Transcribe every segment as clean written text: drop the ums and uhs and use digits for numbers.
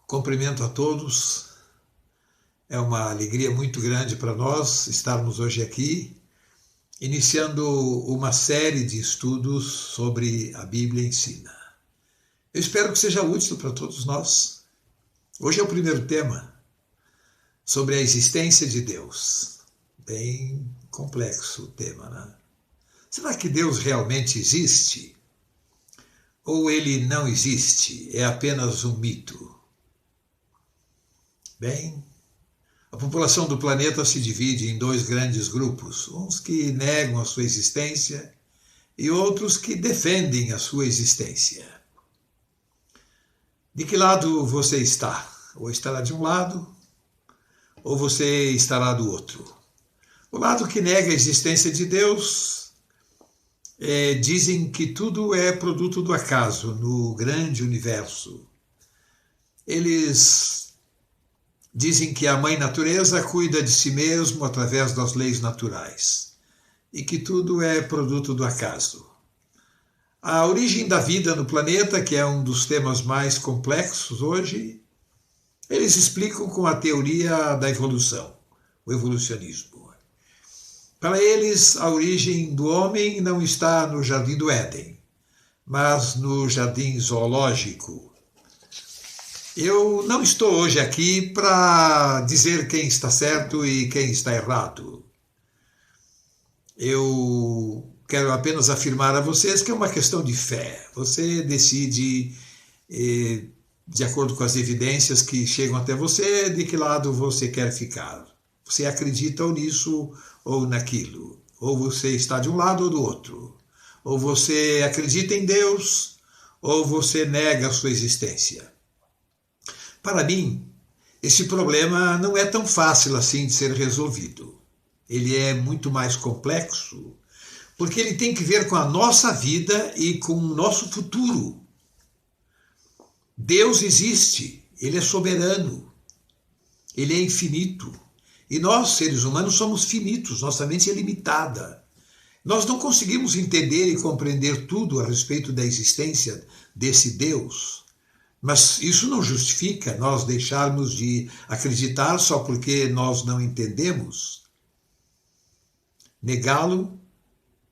Cumprimento a todos. É uma alegria muito grande para nós estarmos hoje aqui, iniciando uma série de estudos sobre a Bíblia ensina. Eu espero que seja útil para todos nós. Hoje é o primeiro tema, sobre a existência de Deus. Bem complexo o tema, né? Será que Deus realmente existe? Ou ele não existe? É apenas um mito? Bem, a população do planeta se divide em dois grandes grupos, uns que negam a sua existência e outros que defendem a sua existência. De que lado você está? Ou estará de um lado, ou você estará do outro. O lado que nega a existência de Deus dizem que tudo é produto do acaso no grande universo. Eles dizem que a mãe natureza cuida de si mesmo através das leis naturais e que tudo é produto do acaso. A origem da vida no planeta, que é um dos temas mais complexos hoje, eles explicam com a teoria da evolução, o evolucionismo. Para eles, a origem do homem não está no jardim do Éden, mas no jardim zoológico. Eu não estou hoje aqui para dizer quem está certo e quem está errado. Eu quero apenas afirmar a vocês que é uma questão de fé. Você decide, de acordo com as evidências que chegam até você, de que lado você quer ficar. Você acredita ou nisso ou naquilo. Ou você está de um lado ou do outro. Ou você acredita em Deus ou você nega a sua existência. Para mim, esse problema não é tão fácil assim de ser resolvido. Ele é muito mais complexo, porque ele tem que ver com a nossa vida e com o nosso futuro. Deus existe, ele é soberano, ele é infinito. E nós, seres humanos, somos finitos, nossa mente é limitada. Nós não conseguimos entender e compreender tudo a respeito da existência desse Deus. Mas isso não justifica nós deixarmos de acreditar só porque nós não entendemos. Negá-lo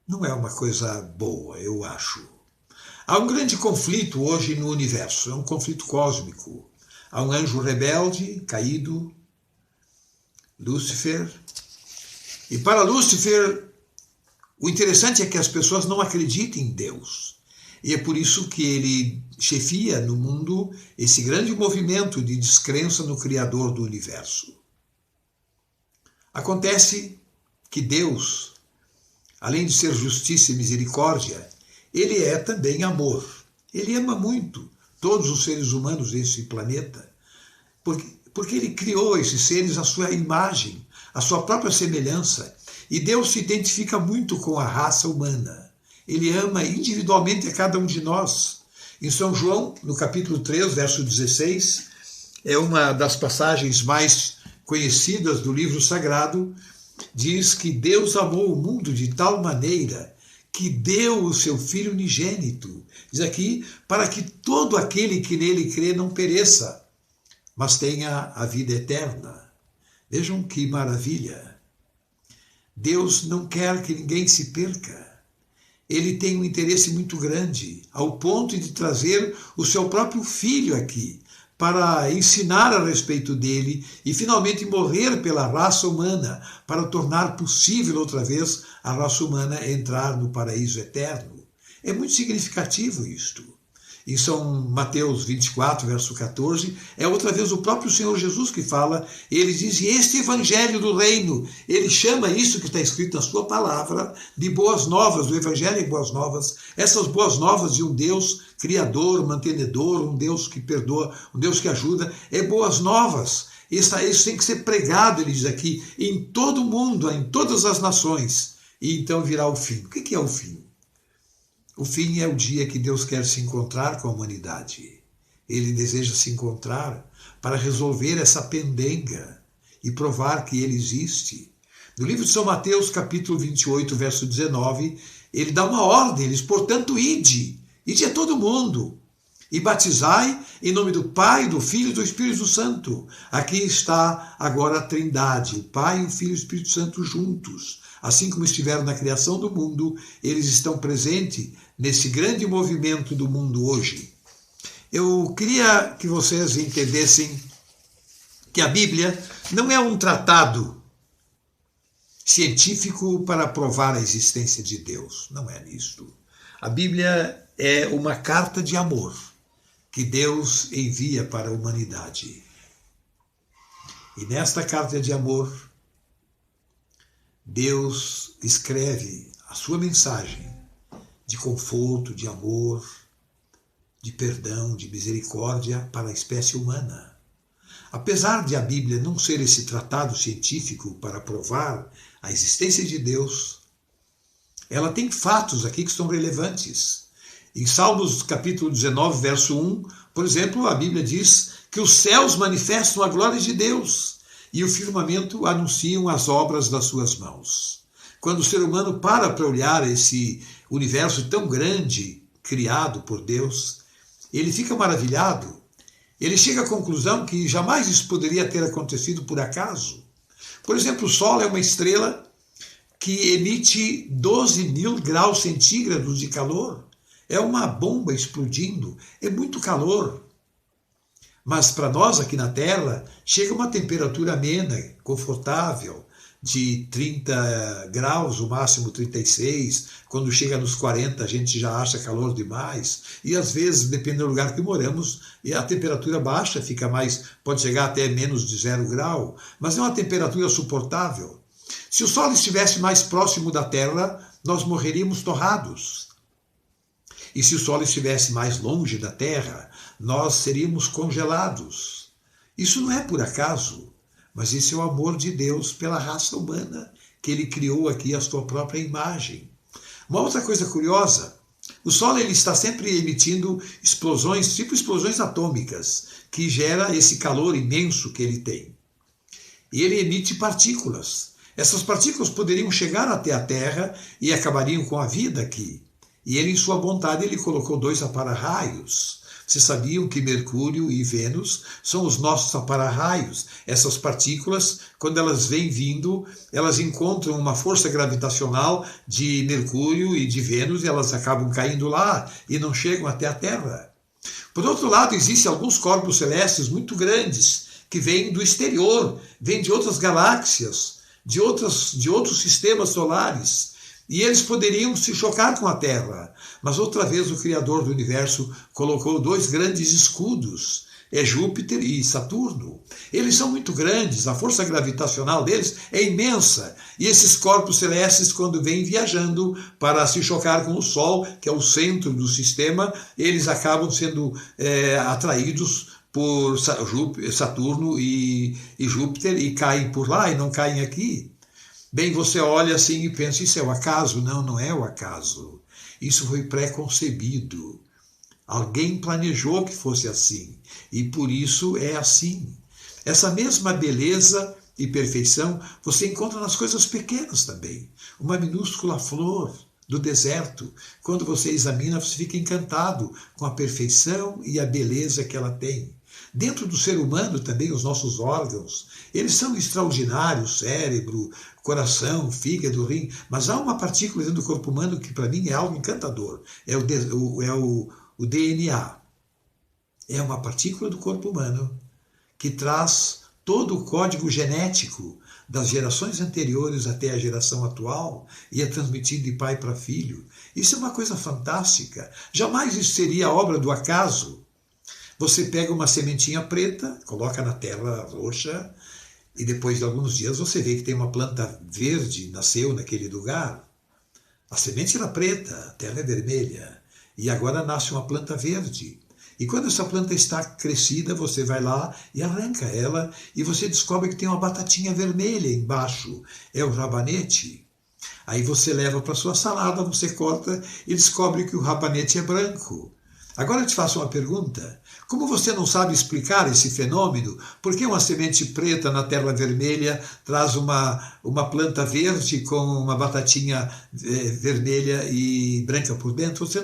não é uma coisa boa, eu acho. Há um grande conflito hoje no universo, é um conflito cósmico. Há um anjo rebelde, caído, Lúcifer. E para Lúcifer, o interessante é que as pessoas não acreditam em Deus. E é por isso que ele chefia no mundo esse grande movimento de descrença no Criador do universo. Acontece que Deus, além de ser justiça e misericórdia, ele é também amor. Ele ama muito todos os seres humanos desse planeta, porque ele criou esses seres à sua imagem, à sua própria semelhança. E Deus se identifica muito com a raça humana. Ele ama individualmente a cada um de nós. Em São João, no capítulo 3, verso 16, é uma das passagens mais conhecidas do livro sagrado, diz que Deus amou o mundo de tal maneira que deu o seu Filho unigênito. Diz aqui, para que todo aquele que nele crê não pereça, mas tenha a vida eterna. Vejam que maravilha. Deus não quer que ninguém se perca. Ele tem um interesse muito grande, ao ponto de trazer o seu próprio filho aqui, para ensinar a respeito dele e finalmente morrer pela raça humana, para tornar possível outra vez a raça humana entrar no paraíso eterno. É muito significativo isto. Em São Mateus 24, verso 14, é outra vez o próprio Senhor Jesus que fala. Ele diz, e este evangelho do reino, ele chama isso que está escrito na sua palavra de boas novas, do evangelho em boas novas, essas boas novas de um Deus criador, mantenedor, um Deus que perdoa, um Deus que ajuda, é boas novas. Isso tem que ser pregado, ele diz aqui, em todo o mundo, em todas as nações, e então virá o fim. O que é o fim? O fim é o dia que Deus quer se encontrar com a humanidade. Ele deseja se encontrar para resolver essa pendenga e provar que ele existe. No livro de São Mateus, capítulo 28, verso 19, ele dá uma ordem, ele diz, portanto, ide a todo mundo e batizai em nome do Pai, do Filho e do Espírito Santo. Aqui está agora a Trindade, o Pai, o Filho e o Espírito Santo juntos. Assim como estiveram na criação do mundo, eles estão presentes nesse grande movimento do mundo hoje. Eu queria que vocês entendessem que a Bíblia não é um tratado científico para provar a existência de Deus. Não é isto. A Bíblia é uma carta de amor que Deus envia para a humanidade. E nesta carta de amor, Deus escreve a sua mensagem de conforto, de amor, de perdão, de misericórdia para a espécie humana. Apesar de a Bíblia não ser esse tratado científico para provar a existência de Deus, ela tem fatos aqui que são relevantes. Em Salmos capítulo 19, verso 1, por exemplo, a Bíblia diz que os céus manifestam a glória de Deus e o firmamento anunciam as obras das suas mãos. Quando o ser humano para olhar esse universo tão grande, criado por Deus, ele fica maravilhado. Ele chega à conclusão que jamais isso poderia ter acontecido por acaso. Por exemplo, o Sol é uma estrela que emite 12.000 graus centígrados de calor. É uma bomba explodindo, é muito calor. Mas para nós aqui na Terra, chega uma temperatura amena, confortável, de 30 graus, o máximo 36. Quando chega nos 40, a gente já acha calor demais. E às vezes, depende do lugar que moramos, a temperatura baixa, fica mais, pode chegar até menos de 0 grau, mas é uma temperatura suportável. Se o Sol estivesse mais próximo da Terra, nós morreríamos torrados. E se o Sol estivesse mais longe da Terra, nós seríamos congelados. Isso não é por acaso, mas isso é o amor de Deus pela raça humana, que Ele criou aqui a sua própria imagem. Uma outra coisa curiosa, o Sol ele está sempre emitindo explosões, tipo explosões atômicas, que gera esse calor imenso que ele tem. E ele emite partículas. Essas partículas poderiam chegar até a Terra e acabariam com a vida aqui. E ele, em sua bondade, ele colocou 2 para-raios. Vocês sabiam que Mercúrio e Vênus são os nossos para-raios? Essas partículas, quando elas vêm vindo, elas encontram uma força gravitacional de Mercúrio e de Vênus e elas acabam caindo lá e não chegam até a Terra. Por outro lado, existem alguns corpos celestes muito grandes que vêm do exterior, vêm de outras galáxias, de outros sistemas solares. E eles poderiam se chocar com a Terra. Mas outra vez o Criador do Universo colocou 2 grandes escudos, Júpiter e Saturno. Eles são muito grandes, a força gravitacional deles é imensa. E esses corpos celestes, quando vêm viajando para se chocar com o Sol, que é o centro do sistema, eles acabam sendo atraídos por Saturno e Júpiter e caem por lá e não caem aqui. Bem, você olha assim e pensa, isso é o acaso? Não, não é o acaso. Isso foi pré-concebido. Alguém planejou que fosse assim. E por isso é assim. Essa mesma beleza e perfeição você encontra nas coisas pequenas também. Uma minúscula flor do deserto. Quando você examina, você fica encantado com a perfeição e a beleza que ela tem. Dentro do ser humano também, os nossos órgãos, eles são extraordinários, cérebro, coração, fígado, rim, mas há uma partícula dentro do corpo humano que para mim é algo encantador, é o DNA. É uma partícula do corpo humano que traz todo o código genético das gerações anteriores até a geração atual e é transmitido de pai para filho. Isso é uma coisa fantástica. Jamais isso seria obra do acaso. Você pega uma sementinha preta, coloca na terra roxa e depois de alguns dias você vê que tem uma planta verde, nasceu naquele lugar. A semente era preta, a terra é vermelha e agora nasce uma planta verde. E quando essa planta está crescida, você vai lá e arranca ela e você descobre que tem uma batatinha vermelha embaixo, é o rabanete. Aí você leva para sua salada, você corta e descobre que o rabanete é branco. Agora eu te faço uma pergunta. Como você não sabe explicar esse fenômeno, por que uma semente preta na terra vermelha traz uma planta verde com uma batatinha vermelha e branca por dentro? Você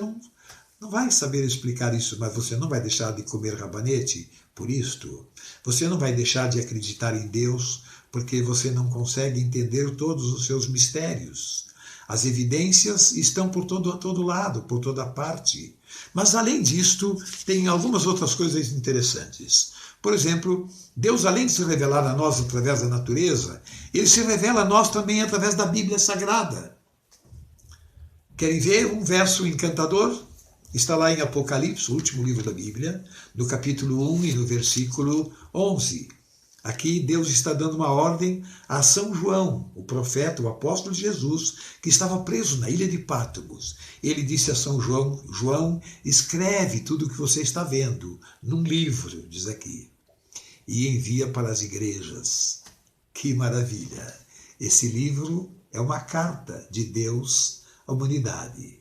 Não vai saber explicar isso, mas você não vai deixar de comer rabanete por isto. Você não vai deixar de acreditar em Deus porque você não consegue entender todos os seus mistérios. As evidências estão por todo lado, por toda parte. Mas, além disto, tem algumas outras coisas interessantes. Por exemplo, Deus, além de se revelar a nós através da natureza, ele se revela a nós também através da Bíblia Sagrada. Querem ver um verso encantador? Está lá em Apocalipse, o último livro da Bíblia, no capítulo 1 e no versículo 11. Aqui Deus está dando uma ordem a São João, o profeta, o apóstolo de Jesus, que estava preso na ilha de Patmos. Ele disse a São João: João, escreve tudo o que você está vendo num livro, diz aqui, e envia para as igrejas. Que maravilha! Esse livro é uma carta de Deus à humanidade.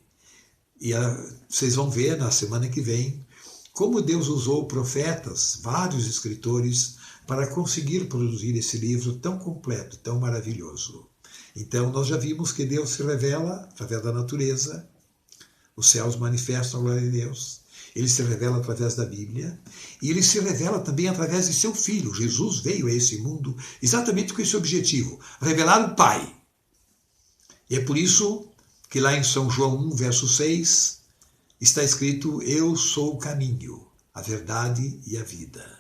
E vocês vão ver na semana que vem como Deus usou profetas, vários escritores, para conseguir produzir esse livro tão completo, tão maravilhoso. Então, nós já vimos que Deus se revela através da natureza, os céus manifestam a glória de Deus, ele se revela através da Bíblia, e ele se revela também através de seu Filho. Jesus veio a esse mundo exatamente com esse objetivo, revelar o Pai. E é por isso que lá em São João 1, verso 6, está escrito: eu sou o caminho, a verdade e a vida.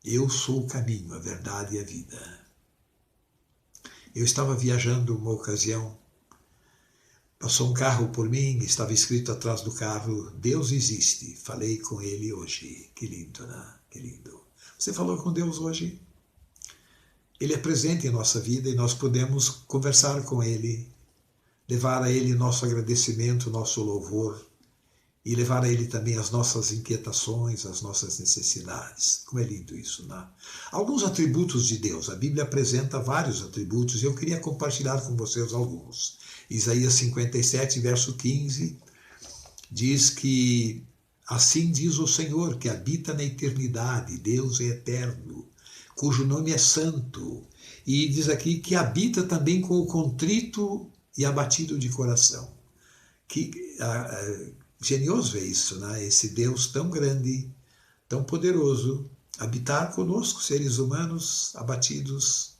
Eu sou o caminho, a verdade e a vida. Eu estava viajando uma ocasião, passou um carro por mim, estava escrito atrás do carro: Deus existe. Falei com ele hoje. Que lindo, né? Que lindo. Você falou com Deus hoje? Ele é presente em nossa vida e nós podemos conversar com ele, levar a ele nosso agradecimento, nosso louvor, e levar a ele também as nossas inquietações, as nossas necessidades. Como é lindo isso, né? Alguns atributos de Deus. A Bíblia apresenta vários atributos e eu queria compartilhar com vocês alguns. Isaías 57, verso 15, diz que assim diz o Senhor, que habita na eternidade, Deus é eterno, cujo nome é santo. E diz aqui que habita também com o contrito e abatido de coração. Que genioso é isso, né? Esse Deus tão grande, tão poderoso, habitar conosco, seres humanos abatidos.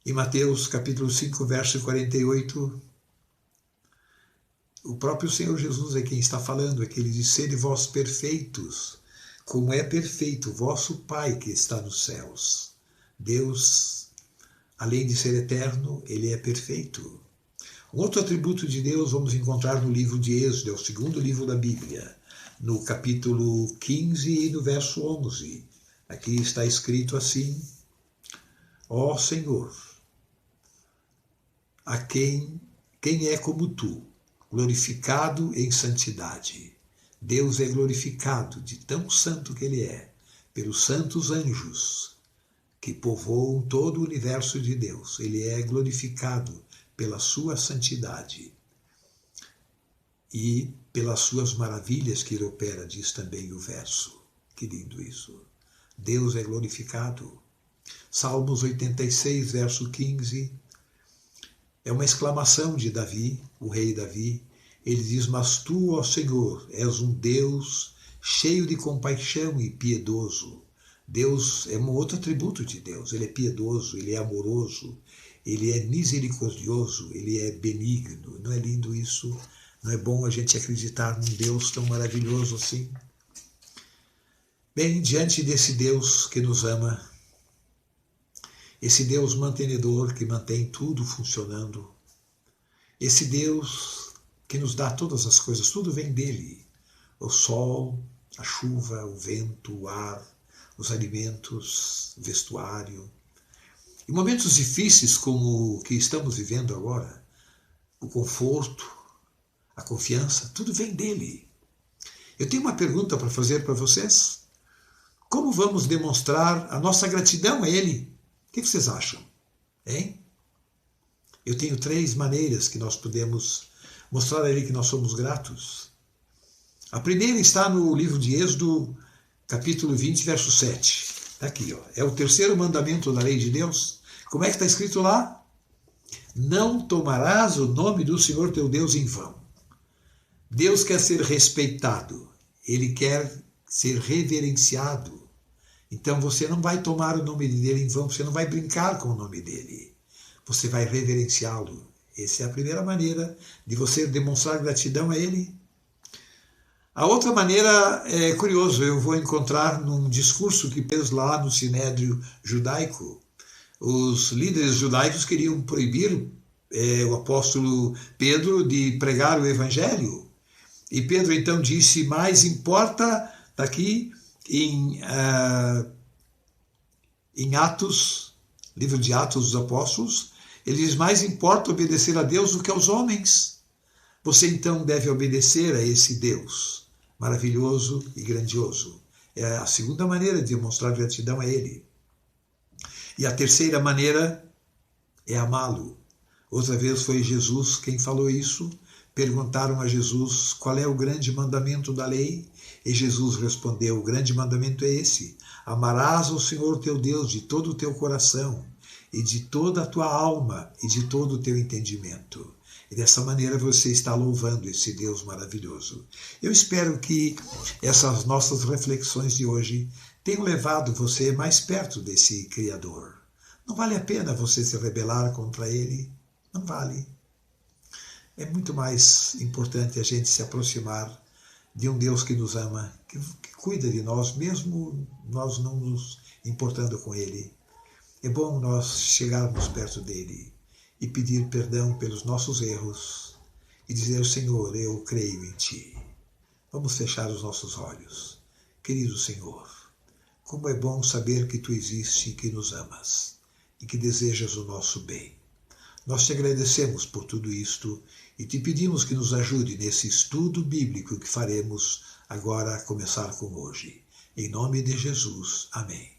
Em Mateus capítulo 5, verso 48, o próprio Senhor Jesus é quem está falando, é que ele diz: sede vós perfeitos, como é perfeito vosso Pai que está nos céus. Deus, além de ser eterno, ele é perfeito. Um outro atributo de Deus vamos encontrar no livro de Êxodo, é o segundo livro da Bíblia, no capítulo 15 e no verso 11. Aqui está escrito assim: ó Senhor, a quem é como tu, glorificado em santidade. Deus é glorificado de tão santo que ele é, pelos santos anjos que povoam todo o universo de Deus. Ele é glorificado pela sua santidade e pelas suas maravilhas que ele opera, diz também o verso. Que lindo isso. Deus é glorificado. Salmos 86, verso 15, é uma exclamação de Davi, o rei Davi. Ele diz: mas tu, ó Senhor, és um Deus cheio de compaixão e piedoso. Deus é um outro atributo de Deus. Ele é piedoso, ele é amoroso, ele é misericordioso, ele é benigno. Não é lindo isso? Não é bom a gente acreditar num Deus tão maravilhoso assim? Bem, diante desse Deus que nos ama, esse Deus mantenedor que mantém tudo funcionando, esse Deus que nos dá todas as coisas, tudo vem dele: o sol, a chuva, o vento, o ar, os alimentos, o vestuário. Em momentos difíceis como o que estamos vivendo agora, o conforto, a confiança, tudo vem dele. Eu tenho uma pergunta para fazer para vocês. Como vamos demonstrar a nossa gratidão a ele? O que vocês acham? Hein? Eu tenho 3 maneiras que nós podemos mostrar a ele que nós somos gratos. A primeira está no livro de Êxodo, capítulo 20, verso 7. Está aqui, ó. É o terceiro mandamento da lei de Deus. Como é que está escrito lá? Não tomarás o nome do Senhor teu Deus em vão. Deus quer ser respeitado, ele quer ser reverenciado. Então você não vai tomar o nome dele em vão, você não vai brincar com o nome dele. Você vai reverenciá-lo. Essa é a primeira maneira de você demonstrar gratidão a ele. A outra maneira é curioso, eu vou encontrar num discurso que fez lá no Sinédrio Judaico. Os líderes judaicos queriam proibir o apóstolo Pedro de pregar o evangelho. E Pedro então disse, mais importa, está aqui em Atos, livro de Atos dos Apóstolos, ele diz, mais importa obedecer a Deus do que aos homens. Você então deve obedecer a esse Deus maravilhoso e grandioso. É a segunda maneira de demonstrar gratidão a ele. E a terceira maneira é amá-lo. Outra vez foi Jesus quem falou isso. Perguntaram a Jesus qual é o grande mandamento da lei. E Jesus respondeu, o grande mandamento é esse, amarás ao Senhor teu Deus de todo o teu coração, e de toda a tua alma, e de todo o teu entendimento. E dessa maneira você está louvando esse Deus maravilhoso. Eu espero que essas nossas reflexões de hoje tenham levado você mais perto desse Criador. Não vale a pena você se rebelar contra ele, não vale. É muito mais importante a gente se aproximar de um Deus que nos ama, que cuida de nós, mesmo nós não nos importando com ele. É bom nós chegarmos perto dele e pedir perdão pelos nossos erros e dizer, Senhor, eu creio em ti. Vamos fechar os nossos olhos. Querido Senhor, como é bom saber que tu existes e que nos amas e que desejas o nosso bem. Nós te agradecemos por tudo isto e te pedimos que nos ajude nesse estudo bíblico que faremos agora a começar com hoje. Em nome de Jesus. Amém.